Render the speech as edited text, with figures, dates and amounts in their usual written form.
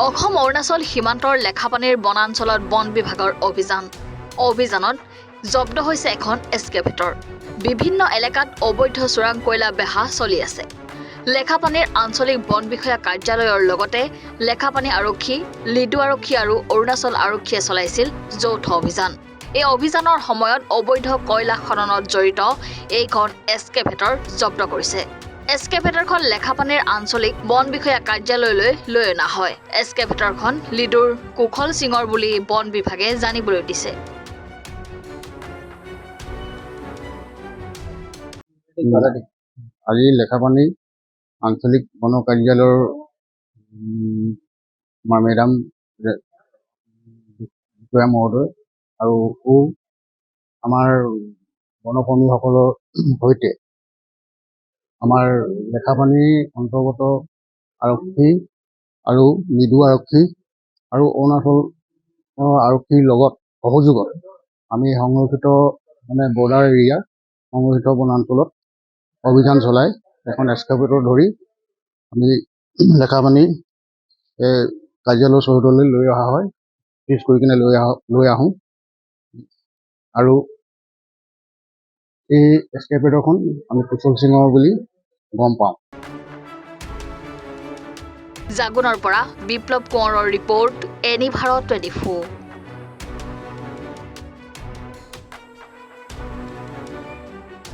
অসম অৰুণাচল সীমান্তৰ লেখাপানীৰ বনাঞ্চলত বন বিভাগৰ অভিযানত জব্দ হৈছে এখন এস্কেভেটৰ। বিভিন্ন এলেকাত অবৈধ চোৰাং কয়লা বেহা চলি আছে। লেখাপানীৰ আঞ্চলিক বন বিষয়া কাৰ্যালয়ৰ লগতে লেখাপানী আৰক্ষী, লিডু আৰক্ষী আৰু অৰুণাচল আৰক্ষীয়ে চলাইছিল যৌথ অভিযান। এই অভিযানৰ সময়ত অবৈধ কয়লা খননত জড়িত এইখন এস্কেভেটৰ জব্দ কৰিছে। এস্কেভেটৰখন লেখাপানীৰ আঞ্চলিক বন বিষয়া কাৰ্যালয়লৈ লৈ অনা হয়। এস্কেভেটৰখন লিডুৰ কুশল সিঙৰ বুলি বন বিভাগে জানিবলৈ দিছে। আজি লেখাপানী আঞ্চলিক বন কাৰ্যালয়ৰ মেডাম বিষয়া মহোদয় আৰু আমাৰ বনকৰ্মীসকলৰ সৈতে আমাৰ লেখাপানী অন্তৰ্গত আৰক্ষী আৰু লিডু আৰক্ষী আৰু অৰুণাচল আৰক্ষীৰ লগত সহযোগত আমি সংৰক্ষিত বৰ্ডাৰ এৰিয়া সংৰক্ষিত বনাঞ্চলত অভিযান চলাই এখন এস্কেভেটৰ ধৰি আমি লেখাপানী কাৰ্যালয় চৌহদলৈ লৈ অহা হয়। ফ্ৰিজ কৰি কিনে লৈ আহোঁ আৰু এই এস্কেভেটৰখন আমি কুশল সিঙৰ বুলি গম পাওঁ। জাগুনৰ পৰা বিপ্লৱ কোঁৱৰৰ ৰিপৰ্ট, এনি ভাৰত 24।